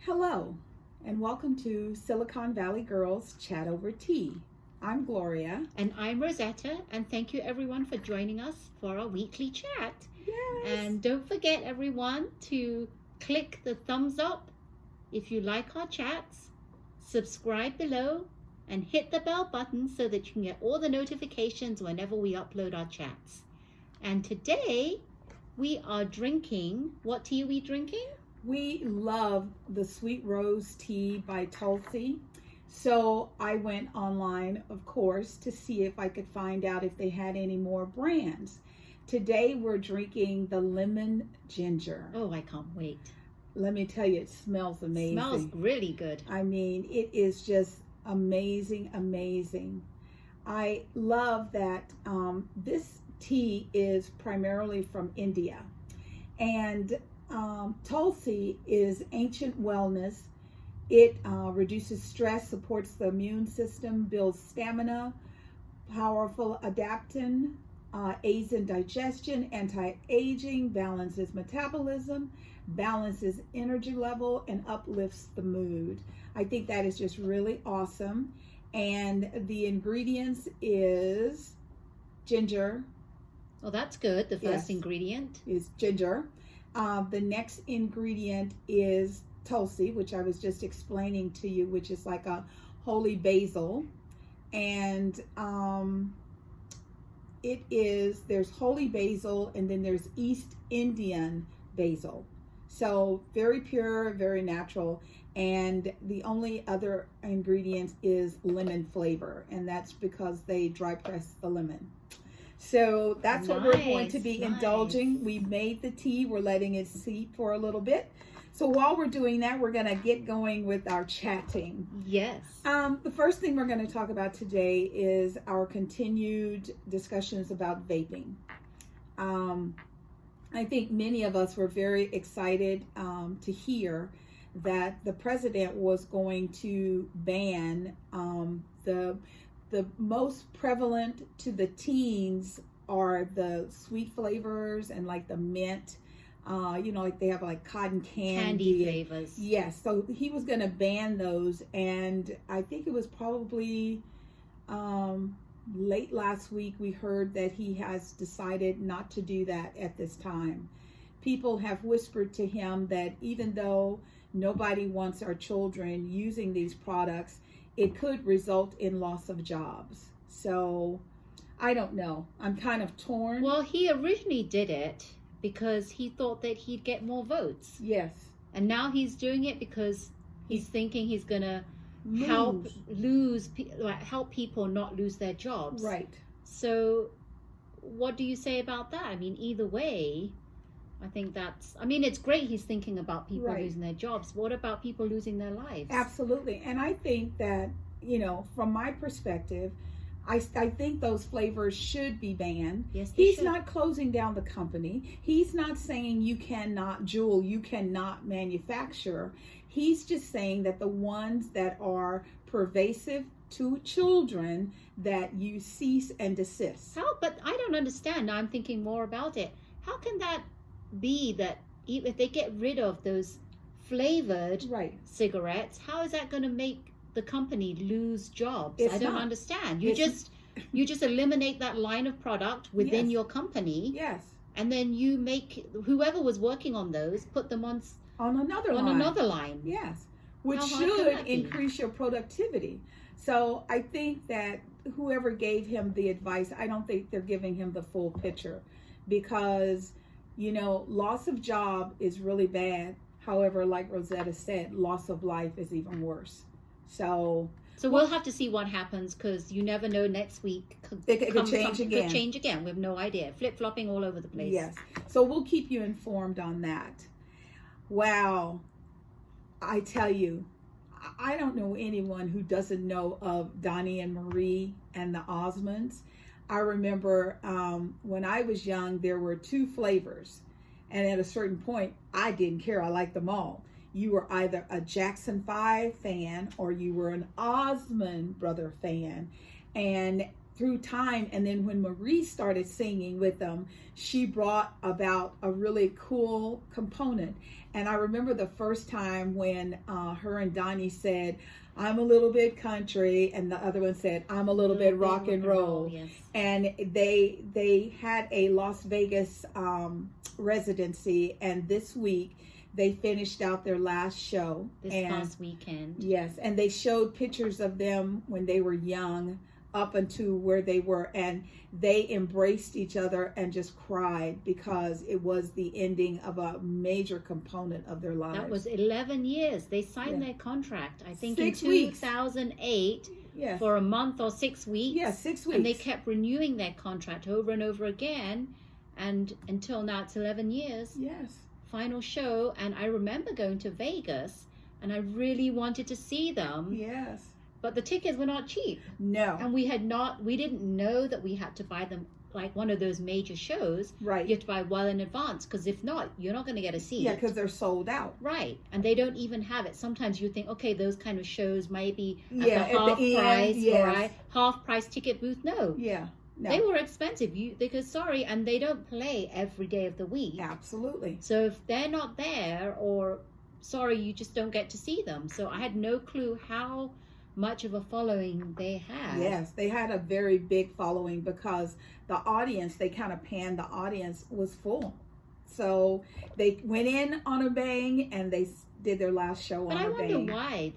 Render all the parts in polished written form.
Hello, and welcome to Silicon Valley Girls Chat Over Tea. I'm Gloria. And I'm Rosetta, and thank you everyone for joining us for our weekly chat. Yes. And don't forget everyone to click the thumbs up if you like our chats, subscribe below, and hit the bell button so that you can get all the notifications whenever we upload our chats. And today we are drinking, what tea are we drinking? We love the Sweet Rose Tea by Tulsi. So I went online, of course, to see if I could find out if they had any more brands. Today we're drinking the lemon ginger. Oh, I can't wait. Let me tell you, it smells amazing. Smells really good. I mean, it is just amazing, amazing. I love that this tea is primarily from India. And Tulsi is ancient wellness. It reduces stress, supports the immune system, builds stamina, powerful adaptin, aids in digestion, anti-aging, balances metabolism, balances energy level, and uplifts the mood. I think that is just really awesome. And the ingredients is ginger. Oh, that's good. The first Yes. ingredient Is ginger. The next ingredient is Tulsi, which I was just explaining to you, which is like a holy basil. And there's holy basil, and then there's East Indian basil. So very pure, very natural. And the only other ingredient is lemon flavor, and that's because they dry press the lemon. So that's what we're going to be indulging. We made the tea. We're letting it seep for a little bit. So while we're doing that, we're going to get going with our chatting. Yes. The first thing we're going to talk about today is our continued discussions about vaping. I think many of us were very excited to hear that the president was going to ban the most prevalent to the teens are the sweet flavors and like the mint, like they have like cotton candy flavors. Yes, so he was going to ban those, and I think it was probably late last week we heard that he has decided not to do that at this time. People have whispered to him that even though nobody wants our children using these products, it could result in loss of jobs. So I don't know. I'm kind of torn. Well, he originally did it because he thought that he'd get more votes. Yes. And now he's doing it because he's thinking he's going to help people not lose their jobs. Right. So what do you say about that? I mean, either way, I think it's great he's thinking about people losing their jobs. What about people losing their lives? Absolutely. And I think that, from my perspective, I think those flavors should be banned. Yes, He's not closing down the company. He's not saying you cannot manufacture. He's just saying that the ones that are pervasive to children, that you cease and desist. But I don't understand. Now I'm thinking more about it. How can that be that if they get rid of those flavored cigarettes, how is that going to make the company lose jobs? I don't understand. You just eliminate that line of product within your company. Yes. And then you make whoever was working on those put them on another line. Yes. Which should increase your productivity. So I think that whoever gave him the advice, I don't think they're giving him the full picture, because loss of job is really bad. However, like Rosetta said, loss of life is even worse. So we'll have to see what happens, because you never know. Next week it could change again. Could change again. We have no idea. Flip-flopping all over the place. Yes. So we'll keep you informed on that. Wow. I tell you, I don't know anyone who doesn't know of Donny and Marie and the Osmonds. I remember when I was young, there were 2 flavors. And at a certain point, I didn't care. I liked them all. You were either a Jackson 5 fan or you were an Osmond brother fan. And through time, and then when Marie started singing with them, she brought about a really cool component. And I remember the first time when her and Donny said, "I'm a little bit country," and the other one said, "I'm a little bit rock and roll." Yes. And they had a Las Vegas residency, and this week they finished out their last show. This past weekend. Yes, and they showed pictures of them when they were young up until where they were, and they embraced each other and just cried because it was the ending of a major component of their lives. That was 11 years. They signed their contract, I think, 6 in weeks. 2008 Yes. for a month or 6 weeks. Yeah, 6 weeks. And they kept renewing their contract over and over again, and until now it's 11 years. Yes. Final show, and I remember going to Vegas, and I really wanted to see them. Yes. But the tickets were not cheap. No. And we didn't know that we had to buy them like one of those major shows. Right. You have to buy well in advance, because if not, you're not going to get a seat. Yeah, because they're sold out. Right. And they don't even have it. Sometimes you think, okay, those kind of shows might be at Yeah, the at half the end, price, yes. right? Half price ticket booth. No. Yeah. No. They were expensive. And they don't play every day of the week. Absolutely. So if they're not there, or sorry, you just don't get to see them. So I had no clue how much of a following they had. Yes, they had a very big following because the audience, they kind of panned, the audience was full. So they went in on a bang, and they did their last show But on I a wonder bang. why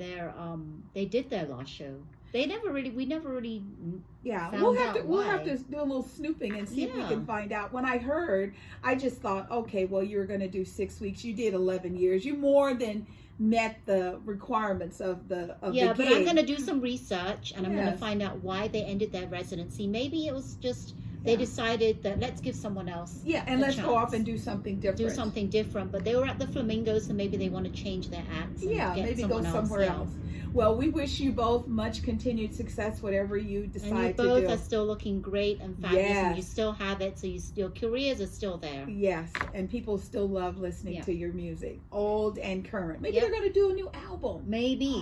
they did their last show. We never really Yeah, found we'll have out to do a little snooping and see if we Yeah. can find out. When I heard, I just thought, okay, well, you're going to do 6 weeks. You did 11 years. You more than met the requirements of the but gig. I'm going to do some research, and I'm going to Yes. find out why they ended their residency. Maybe it was just they decided that let's give someone else Yeah, and a let's go chance. off and do something different. do something different. But they were at the Flamingo, so maybe they want to change their acts. And Yeah, get maybe go someone somewhere yeah. else. Well, we wish you both much continued success, whatever you And you decide to both do. are still looking great and fabulous, and you Yes. still have it, so your careers are still there. Yes, and people still love listening Yeah. to your music, old and current. Maybe Yep. they're going to do a new album. Maybe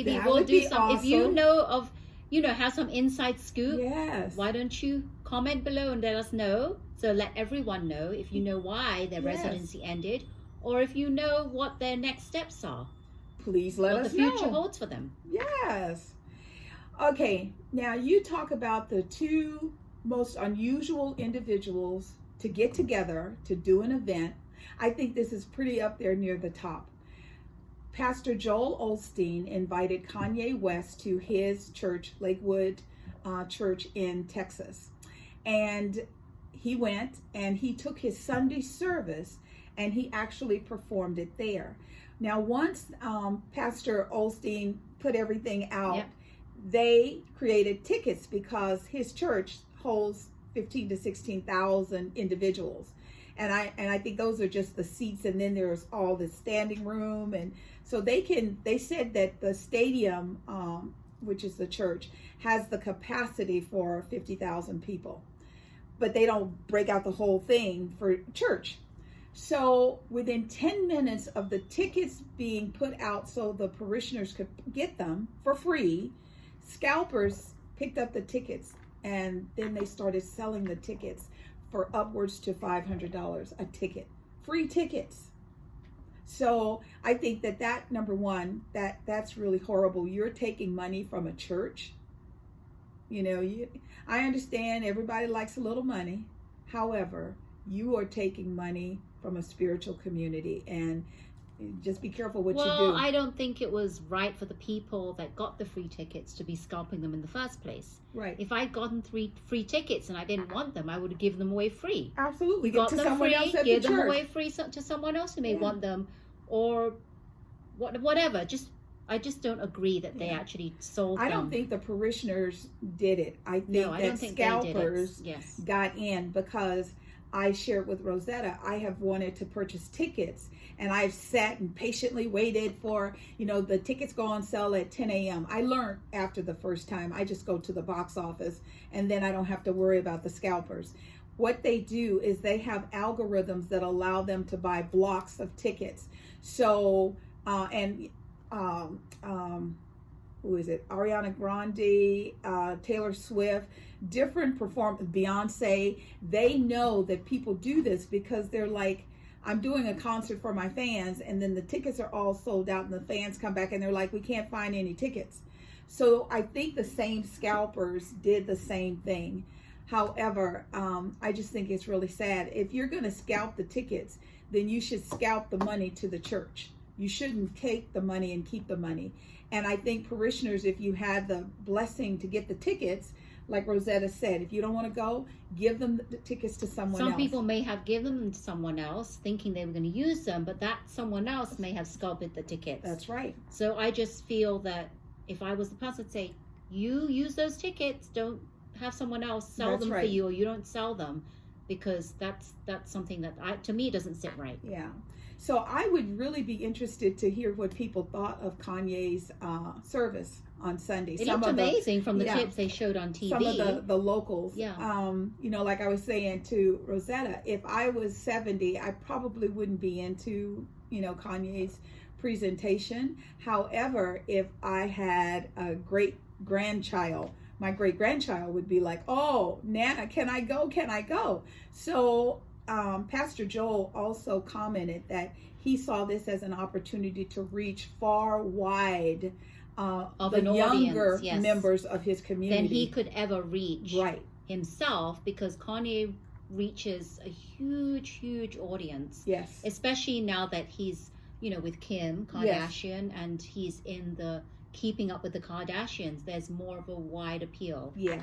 That we'll would do be some. If you awesome. know of, have some inside scoop. Yes. Why don't you comment below and let us know? So let everyone know if you know why their Yes. residency ended, or if you know what their next steps are, Please let what us the future know. holds for them. Yes. Okay, now you talk about the two most unusual individuals to get together to do an event. I think this is pretty up there near the top. Pastor Joel Osteen invited Kanye West to his church, Lakewood Church in Texas. And he went and he took his Sunday service and he actually performed it there. Now, once Pastor Osteen put everything out, Yep. they created tickets because his church holds 15 to 16,000 individuals. And I think those are just the seats, and then there's all the standing room, and so they said that the stadium, which is the church, has the capacity for 50,000 people, but they don't break out the whole thing for church. So within 10 minutes of the tickets being put out so the parishioners could get them for free, scalpers picked up the tickets, and then they started selling the tickets for upwards to $500 a ticket, free tickets. So I think that number one, that's really horrible. You're taking money from a church. I understand everybody likes a little money. However, you are taking money from a spiritual community, and just be careful what you do. Well, I don't think it was right for the people that got the free tickets to be scalping them in the first place. Right. If I'd gotten 3 free tickets and I didn't want them, I would have given them away free. Absolutely. Got to them someone free, else at give the them church. away free to someone else who may Yeah. want them, or whatever. I just don't agree that they Yeah. actually sold I them. don't think the parishioners did it. I think No, I that don't think they did it. scalpers Yes. got in, because I shared with Rosetta, I have wanted to purchase tickets, and I've sat and patiently waited for, the tickets go on sale at 10 a.m. I learned after the first time, I just go to the box office, and then I don't have to worry about the scalpers. What they do is they have algorithms that allow them to buy blocks of tickets. So, who is it? Ariana Grande, Taylor Swift, different Beyonce. They know that people do this because they're like, I'm doing a concert for my fans, and then the tickets are all sold out, and the fans come back and they're like, we can't find any tickets. So I think the same scalpers did the same thing. However, I just think it's really sad. If you're going to scalp the tickets, then you should scalp the money to the church. You shouldn't take the money and keep the money. And I think parishioners, if you had the blessing to get the tickets, like Rosetta said, if you don't want to go, give them the tickets to someone else. Some people may have given them to someone else thinking they were going to use them, but that someone else may have scalped the tickets. That's right. So I just feel that if I was the person, I'd say, you use those tickets, don't have someone else sell That's them right. for you, or you don't sell them, because that's something that to me doesn't sit right. Yeah. So I would really be interested to hear what people thought of Kanye's service on Sunday. It looked amazing from the clips they showed on TV. Some of the locals. Yeah. You know, like I was saying to Rosetta, if I was 70, I probably wouldn't be into, you know, Kanye's presentation. However, if I had a great grandchild, my great grandchild would be like, oh, Nana, can I go? Can I go? So Pastor Joel also commented that he saw this as an opportunity to reach far wide of the an younger audience, yes, members of his community than he could ever reach right. himself, because Kanye reaches a huge audience. Yes. Especially now that he's, you know, with Kim Kardashian, yes, and he's in the Keeping Up with the Kardashians. There's more of a wide appeal. Yes.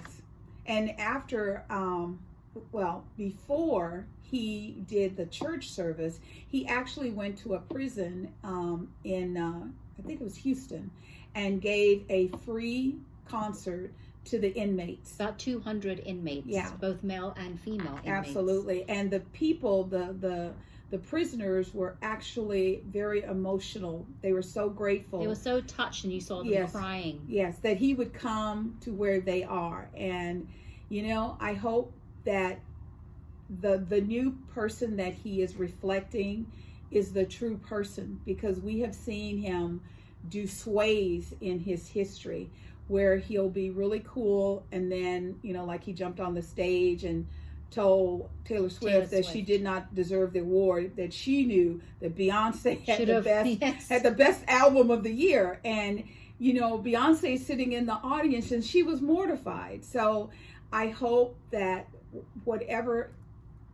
And after before he did the church service, he actually went to a prison in I think it was Houston, and gave a free concert to the inmates. About 200 inmates, yeah, both male and female inmates. Absolutely. And the people, the prisoners were actually very emotional. They were so grateful. They were so touched, and you saw them, yes, crying. Yes, that he would come to where they are. And, you know, I hope that the new person that he is reflecting is the true person, because we have seen him do sways in his history where he'll be really cool, and then, you know, like he jumped on the stage and told Taylor Swift that she did not deserve the award, that she knew that Beyonce had the best album of the year. And, you know, Beyonce is sitting in the audience and she was mortified. So I hope that whatever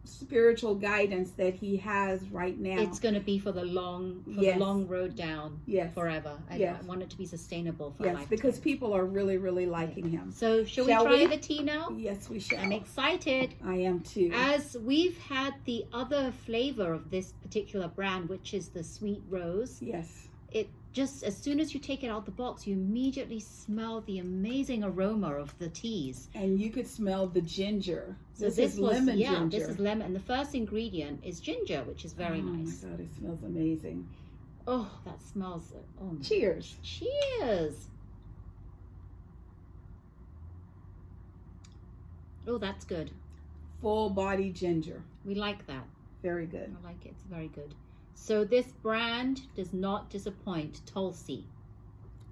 spiritual guidance that he has right now, it's going to be for the long yes, the long road down, yes, forever. I want it to be sustainable for life, because people are really liking him. So shall we try the tea now? Yes, we shall. I'm excited. I am too. As we've had the other flavor of this particular brand, which is the sweet rose. Yes. It just, as soon as you take it out the box, you immediately smell the amazing aroma of the teas. And you could smell the ginger. So this is lemon ginger. This is lemon. And the first ingredient is ginger, which is very nice. Oh my God, it smells amazing. Oh, that smells. Oh, cheers. Cheers. Oh, that's good. Full body ginger. We like that. Very good. I like it. It's very good. So this brand does not disappoint, Tulsi.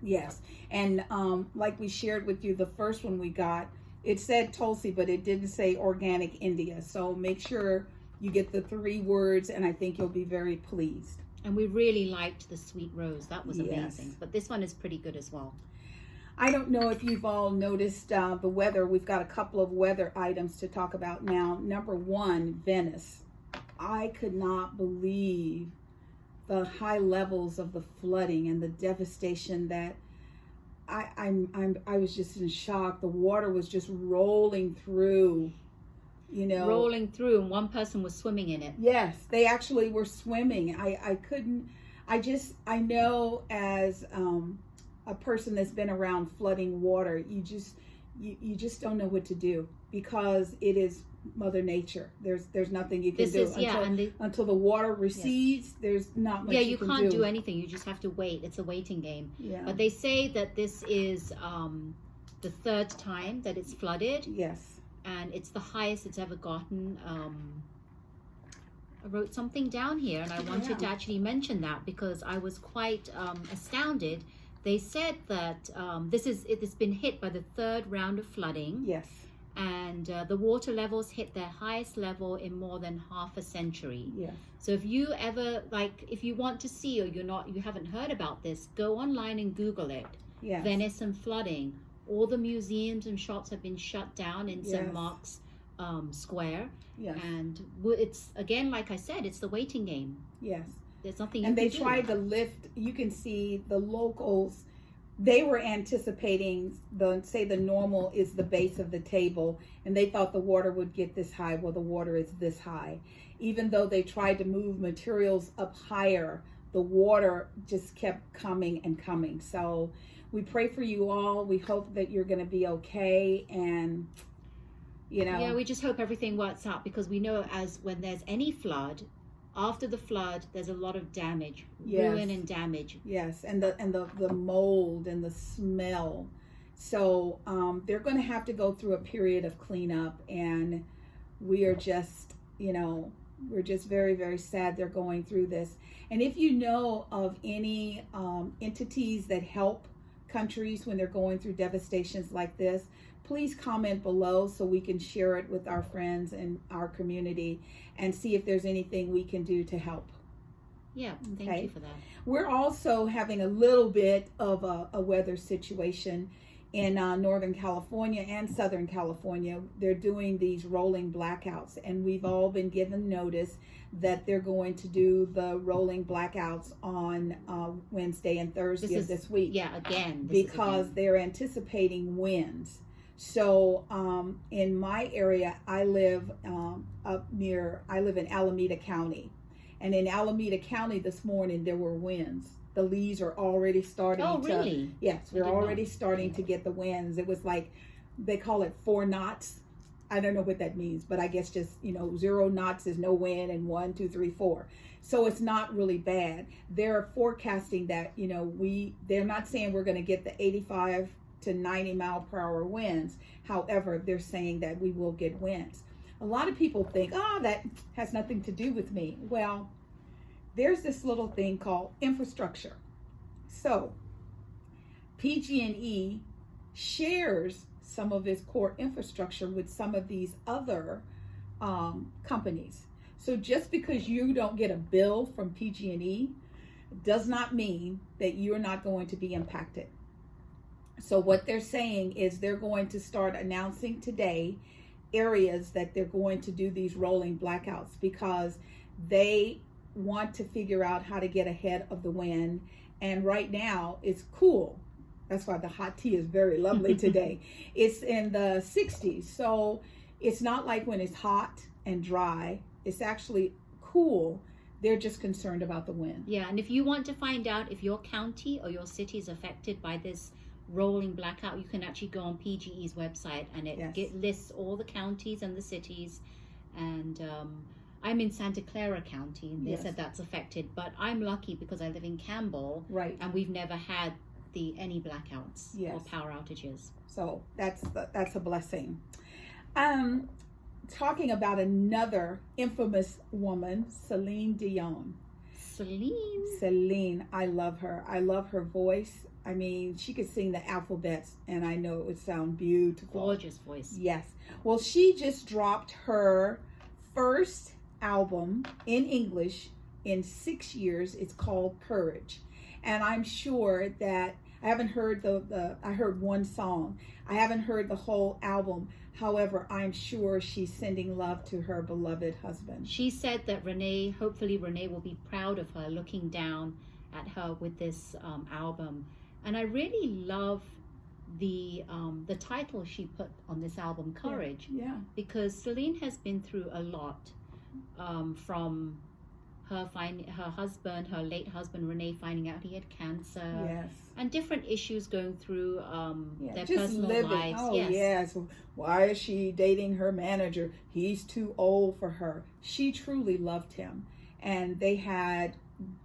Yes. And like we shared with you, the first one we got, it said Tulsi, but it didn't say Organic India. So make sure you get the 3 words, and I think you'll be very pleased. And we really liked the sweet rose. That was amazing. Yes. But this one is pretty good as well. I don't know if you've all noticed the weather. We've got a couple of weather items to talk about now. Number 1, Venice. I could not believe the high levels of the flooding and the devastation that I was just in shock. The water was just rolling through, you know. Rolling through, and one person was swimming in it. Yes, they actually were swimming. I know as a person that's been around flooding water, you just don't know what to do, because it is Mother Nature. There's nothing you can do until the water recedes. Yes. There's not much. You can't do anything. You just have to wait. It's a waiting game. Yeah. But they say that this is the 3rd time that it's flooded. Yes. And it's the highest it's ever gotten. I wrote something down here, and I wanted to actually mention that, because I was quite astounded They said that it has been hit by the third round of flooding. Yes. And the water levels hit their highest level in more than half a century. Yes. So if you ever, if you want to see, or you haven't heard about this, go online and Google it. Yes. Venice and flooding. All the museums and shops have been shut down in St. Mark's Square. Yes. And it's, again, like I said, it's the waiting game. Yes. There's nothing and they can do. tried to lift. You can see the locals. They were anticipating the normal is the base of the table, and they thought the water would get this high. Well, the water is this high. Even though they tried to move materials up higher, the water just kept coming and coming. So we pray for you all. We hope that you're going to be okay, and yeah, we just hope everything works out, because we know when there's any flood, after the flood, there's a lot of damage, ruin and damage. Yes, and the mold and the smell. So they're going to have to go through a period of cleanup, and we are just, we're just very, very sad they're going through this. And if you know of any entities that help countries when they're going through devastations like this, please comment below so we can share it with our friends and our community and see if there's anything we can do to help. Yeah, thank you for that. We're also having a little bit of a weather situation in Northern California and Southern California. They're doing these rolling blackouts, and we've all been given notice that they're going to do the rolling blackouts on Wednesday and Thursday of this week. Yeah, again. Because they're anticipating winds. So in my area, I live in Alameda County. And in Alameda County this morning, there were winds. The leaves are already starting to... Oh, really? Yes, we're already starting to get the winds. It was like, they call it 4 knots. I don't know what that means, but I guess just, 0 knots is no wind, and 1, 2, 3, 4. So it's not really bad. They're forecasting that, they're not saying we're going to get the 85 to 90 mile per hour winds. However, they're saying that we will get winds. A lot of people think, that has nothing to do with me. Well, there's this little thing called infrastructure. So PG&E shares some of its core infrastructure with some of these other companies. So just because you don't get a bill from PG&E does not mean that you're not going to be impacted. So what they're saying is they're going to start announcing today areas that they're going to do these rolling blackouts, because they want to figure out how to get ahead of the wind. And right now it's cool. That's why the hot tea is very lovely today. It's in the 60s. So it's not like when it's hot and dry. It's actually cool. They're just concerned about the wind. Yeah, and if you want to find out if your county or your city is affected by this rolling blackout, you can actually go on PG&E's website, and it lists all the counties and the cities. And I'm in Santa Clara County, and they said that's affected, but I'm lucky because I live in Campbell, right? And we've never had any blackouts or power outages. So that's a blessing. Talking about another infamous woman, Celine Dion. Celine, I love her. I love her voice. I mean, she could sing the alphabets, and I know it would sound beautiful. Gorgeous voice. Yes. Well, she just dropped her first album in English in 6 years. It's called Courage. And I'm sure that I haven't heard I heard one song. I haven't heard the whole album. However, I'm sure she's sending love to her beloved husband. She said that hopefully Renee will be proud of her looking down at her with this album. And I really love the title she put on this album, Courage. Yeah. Because Celine has been through a lot, from her late husband Renee finding out he had cancer. Yes. And different issues going through their just personal living. lives. Oh, yes. Why is she dating her manager? He's too old for her. She truly loved him. And they had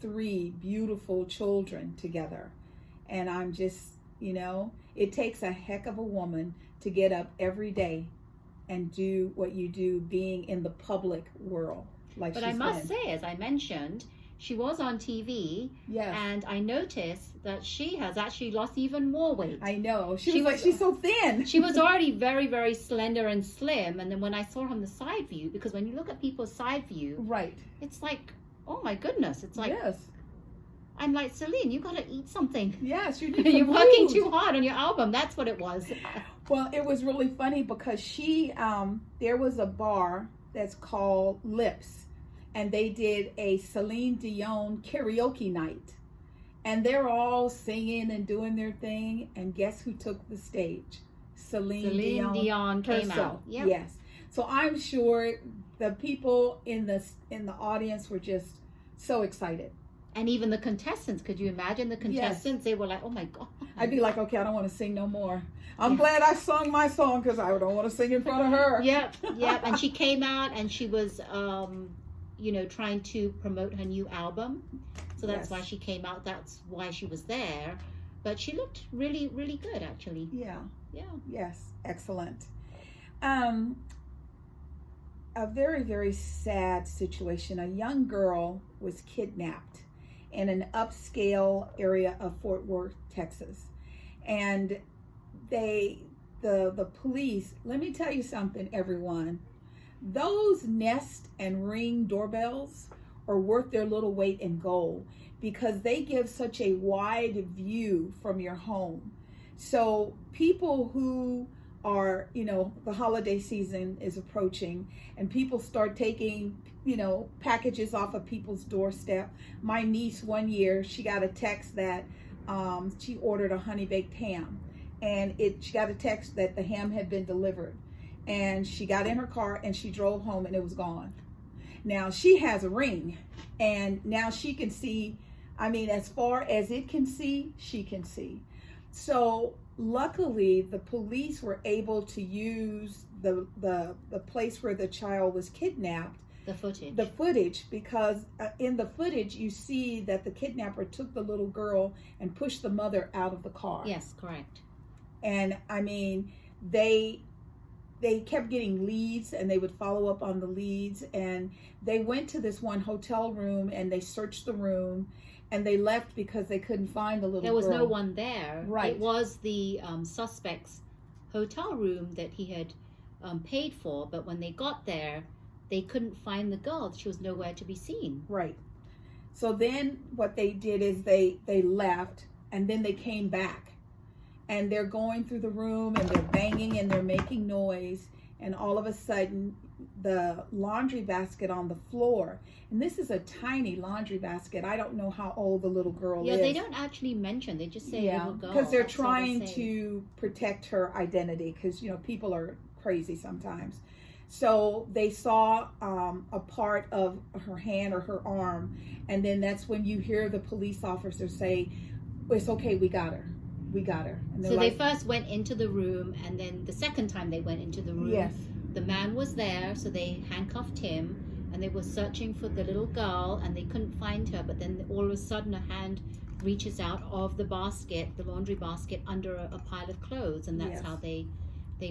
3 beautiful children together. And I'm just, it takes a heck of a woman to get up every day and do what you do, being in the public world. But I must say, as I mentioned, she was on TV, Yes. and I noticed that she has actually lost even more weight. I know. She's so thin. She was already very, very slender and slim, and then when I saw her on the side view, because when you look at people's side view, Right. it's like, oh my goodness, it's like, Yes. I'm like, Celine, you gotta eat something. Yes, you need You're some working food. too hard on your album. That's what it was. Well, it was really funny because there was a bar that's called Lips, and they did a Celine Dion karaoke night, and they're all singing and doing their thing, and guess who took the stage? Celine Dion came herself. out. Yep. Yes. So I'm sure the people in the audience were just so excited. And even the contestants, could you imagine the contestants? They were like, oh my God. I'd be like, okay, I don't want to sing no more. I'm glad I sung my song because I don't want to sing in front of her. Yep. And she came out and she was, trying to promote her new album. So that's why she came out. That's why she was there. But she looked really, really good, actually. Yeah. Yeah. Yes. Excellent. A very, very sad situation. A young girl was kidnapped in an upscale area of Fort Worth, Texas. And the police, let me tell you something, everyone. Those Nest and Ring doorbells are worth their little weight in gold because they give such a wide view from your home. So people who are, the holiday season is approaching and people start taking, packages off of people's doorstep. My niece, one year, she got a text that she ordered a honey baked ham, and she got a text that the ham had been delivered, and she got in her car and she drove home and it was gone. Now she has a Ring, and now she can see, as far as it can see, she can see. So luckily the police were able to use the place where the child was kidnapped, the footage, because in the footage you see that the kidnapper took the little girl and pushed the mother out of the car. Yes, correct. And they kept getting leads, and they would follow up on the leads, and they went to this one hotel room and they searched the room, and they left because they couldn't find the little girl. There was no one there. Right. It was the suspect's hotel room that he had paid for, but when they got there, they couldn't find the girl. She was nowhere to be seen. Right. So then what they did is they left, and then they came back, and they're going through the room and they're banging and they're making noise, and all of a sudden the laundry basket on the floor, and this is a tiny laundry basket. I don't know how old the little girl is. Yeah, they don't actually mention. They just say little girl. Because they're trying to protect her identity, because people are crazy sometimes. So they saw a part of her hand or her arm, and then that's when you hear the police officer say, "It's okay, we got her. We got her." And so they first went into the room, and then the second time they went into the room, the man was there, so they handcuffed him, and they were searching for the little girl, and they couldn't find her, but then all of a sudden a hand reaches out of the basket, the laundry basket, under a pile of clothes, and that's how they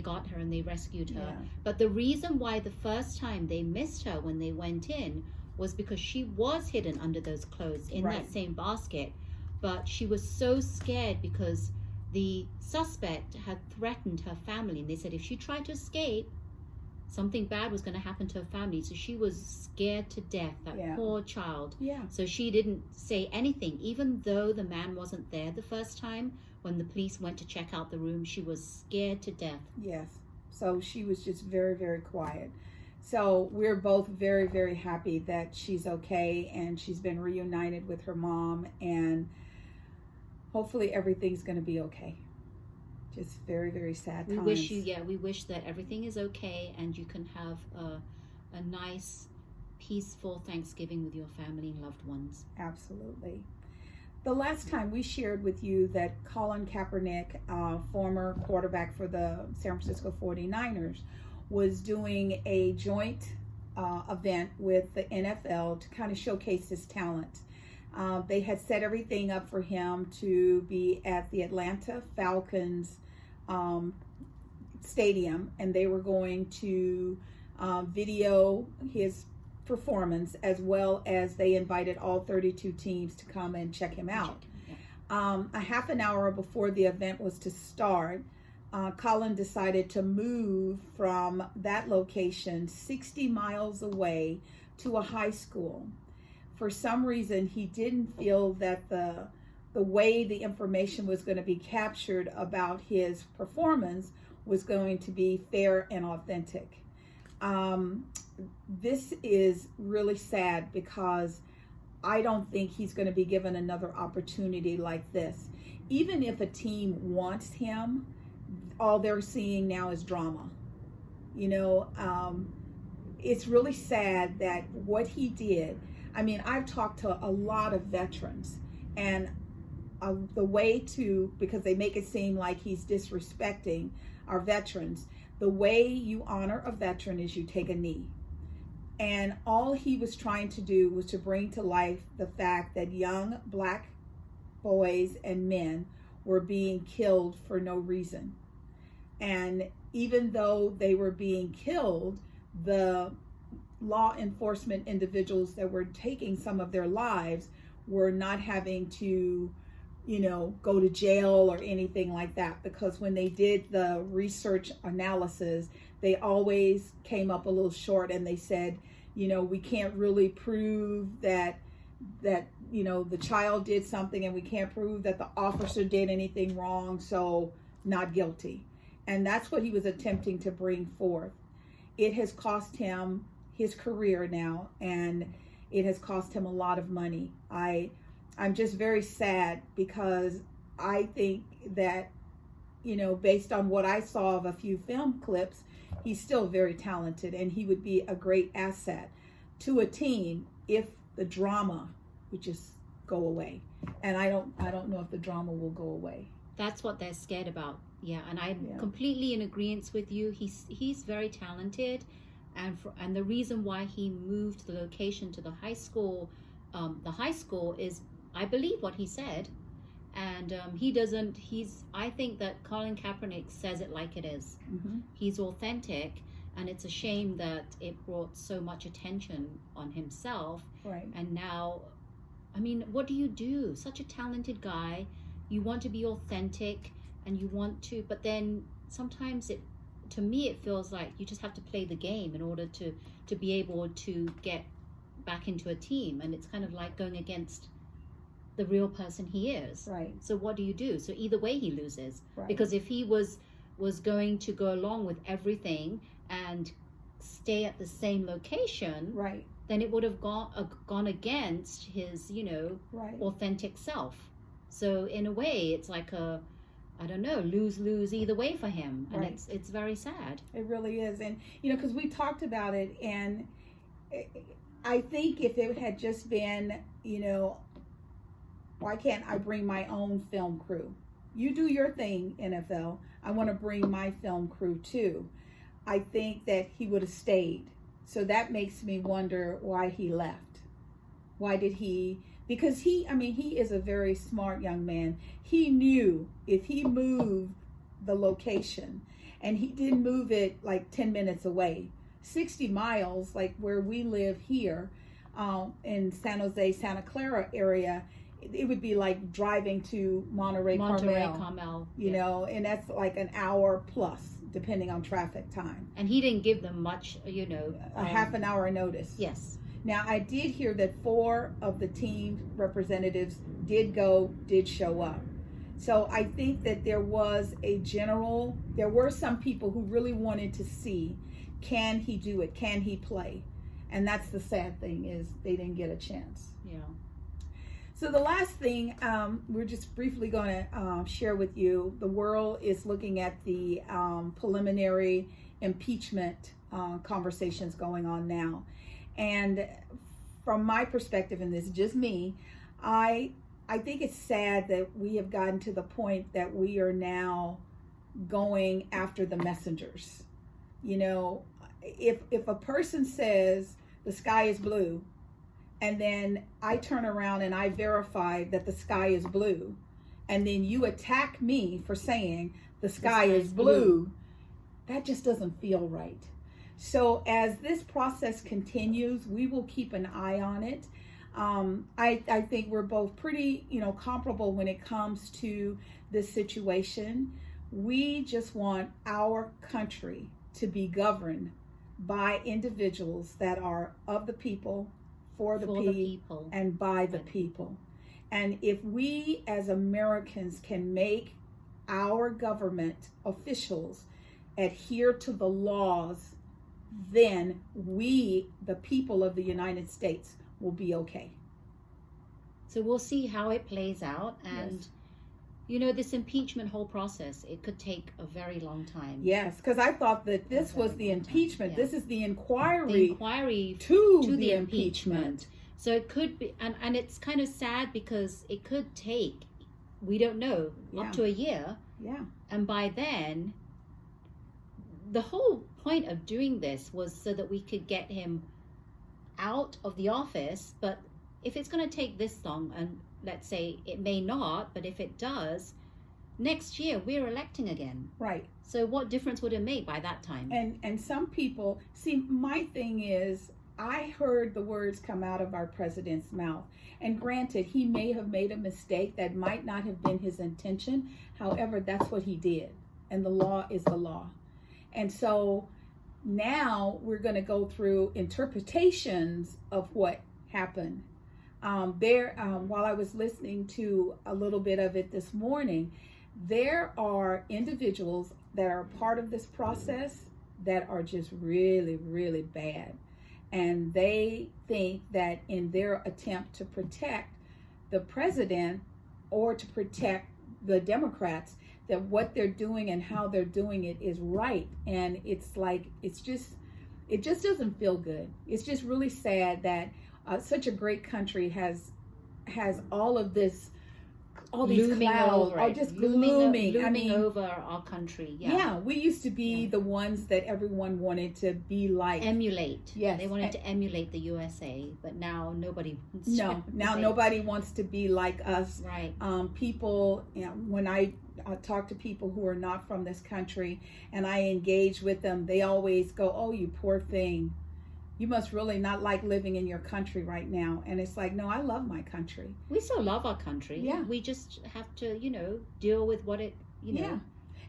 got her and they rescued her. Yeah. But the reason why the first time they missed her when they went in was because she was hidden under those clothes in that same basket. But she was so scared because the suspect had threatened her family, and they said if she tried to escape, something bad was going to happen to her family. So she was scared to death, that poor child. Yeah. So she didn't say anything, even though the man wasn't there the first time. When the police went to check out the room, she was scared to death. Yes. So she was just very, very quiet. So we're both very, very happy that she's okay and she's been reunited with her mom, and hopefully everything's going to be okay. Just very, very sad times. We wish that everything is okay and you can have a nice, peaceful Thanksgiving with your family and loved ones. Absolutely. The last time we shared with you that Colin Kaepernick, former quarterback for the San Francisco 49ers, was doing a joint event with the NFL to kind of showcase his talent. They had set everything up for him to be at the Atlanta Falcons stadium, and they were going to video his performance, as well as they invited all 32 teams to come and check him out. A half an hour before the event was to start, Colin decided to move from that location 60 miles away to a high school. For some reason, he didn't feel that the way the information was going to be captured about his performance was going to be fair and authentic. This is really sad because I don't think he's going to be given another opportunity like this. Even if a team wants him, all they're seeing now is drama. You know, it's really sad that what he did. I mean, I've talked to a lot of veterans, and the way to, because they make it seem like he's disrespecting our veterans, the way you honor a veteran is you take a knee. And all he was trying to do was to bring to life the fact that young Black boys and men were being killed for no reason. And even though they were being killed, the law enforcement individuals that were taking some of their lives were not having to, you know, go to jail or anything like that, because when they did the research analysis, they always came up a little short, and they said, you know, we can't really prove that you know, the child did something, and we can't prove that the officer did anything wrong, so not guilty. And that's what he was attempting to bring forth. It has cost him his career now, and it has cost him a lot of money. I'm just very sad, because I think that, you know, based on what I saw of a few film clips, he's still very talented, and he would be a great asset to a team if the drama would just go away. And I don't know if the drama will go away. That's what they're scared about. Yeah, and I'm completely in agreement with you. He's very talented, and the reason why he moved the location to the high school is, I believe what he said, and I think that Colin Kaepernick says it like it is. Mm-hmm. He's authentic, and it's a shame that it brought so much attention on himself. Right. And now, I mean, what do you do? Such a talented guy, you want to be authentic, and you want to, but then sometimes to me it feels like you just have to play the game in order to be able to get back into a team, and it's kind of like going against the real person he is. Right. So what do you do? So either way he loses. Right. Because if he was going to go along with everything and stay at the same location, right, then it would have gone against his, you know, right, authentic self. So in a way it's like I don't know, lose either way for him. And right. it's very sad. It really is. And, you know, because we talked about it, and I think if it had just been, you know, why can't I bring my own film crew? You do your thing, NFL. I want to bring my film crew too. I think that he would have stayed. So that makes me wonder why he left. Why did he? Because he is a very smart young man. He knew if he moved the location, and he didn't move it like 10 minutes away, 60 miles, like where we live here in San Jose, Santa Clara area, it would be like driving to Monterey Carmel, you know, and that's like an hour plus, depending on traffic time. And he didn't give them much, you know. A half an hour notice. Yes. Now, I did hear that 4 of the team representatives did show up. So I think that there were some people who really wanted to see, can he do it? Can he play? And that's the sad thing, is they didn't get a chance. Yeah. So the last thing we're just briefly going to share with you, the world is looking at the preliminary impeachment conversations going on now. And from my perspective, and this is just me, I think it's sad that we have gotten to the point that we are now going after the messengers. You know, if a person says the sky is blue, and then I turn around and I verify that the sky is blue, and then you attack me for saying the sky is blue, that just doesn't feel right. So as this process continues, we will keep an eye on it. I think we're both pretty, comparable when it comes to this situation. We just want our country to be governed by individuals that are of the people, for the people, and by the people. And if we as Americans can make our government officials adhere to the laws, then we, the people of the United States, will be okay. So we'll see how it plays out. And Yes. This impeachment whole process, it could take a very long time. Yes, because I thought that this was the impeachment. Yeah. This is the inquiry, The inquiry to the impeachment. So it could be, and it's kind of sad because it could take, we don't know, Yeah. up to a year. Yeah. And by then, the whole point of doing this was so that we could get him out of the office. But if it's going to take this long, and let's say it may not, but if it does, next year we're electing again. Right. So what difference would it make by that time? And some people, see, my thing is, I heard the words come out of our president's mouth. And granted, he may have made a mistake. That might not have been his intention. However, that's what he did. And the law is the law. And so now we're going to go through interpretations of what happened. While I was listening to a little bit of it this morning, there are individuals that are part of this process that are just really, really bad. And they think that in their attempt to protect the president or to protect the Democrats, that what they're doing and how they're doing it is right. And it's like, it just doesn't feel good. It's just really sad that such a great country has all of this, all these Looming clouds over are it. just Looming glooming. over our country. Yeah, we used to be the ones that everyone wanted to be like. Emulate. Yes. They wanted to emulate the USA, but now nobody wants to. No, now nobody wants to be like us. Right. People, when I talk to people who are not from this country and I engage with them, they always go, "Oh, you poor thing. You must really not like living in your country right now." And it's like, no, I love my country. We still love our country. Yeah. We just have to, deal with what it, Yeah.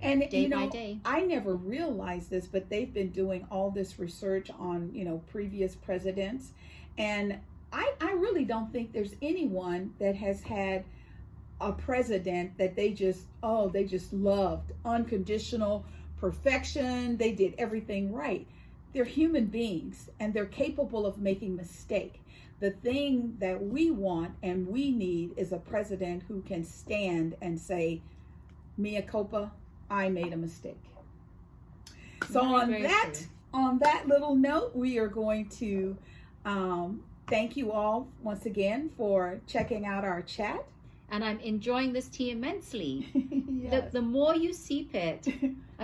And day by day. I never realized this, but they've been doing all this research on, previous presidents. And I really don't think there's anyone that has had a president that they just loved. Unconditional perfection. They did everything right. They're human beings and they're capable of making mistakes. The thing that we want and we need is a president who can stand and say, "Mea culpa, I made a mistake." So on that little note, we are going to thank you all once again for checking out our chat. And I'm enjoying this tea immensely. Yes. The more you sip it,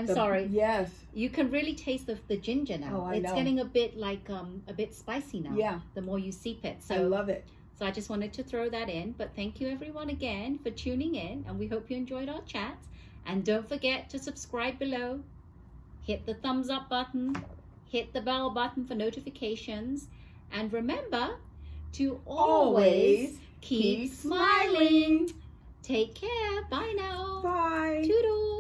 sorry. Yes. You can really taste the ginger now. Oh, I it's know. getting a bit like a bit spicy now. Yeah. The more you sip it. So I love it. So I just wanted to throw that in. But thank you everyone again for tuning in, and we hope you enjoyed our chat. And don't forget to subscribe below. Hit the thumbs up button. Hit the bell button for notifications. And remember to always keep smiling. Take care. Bye now. Bye. Toodles.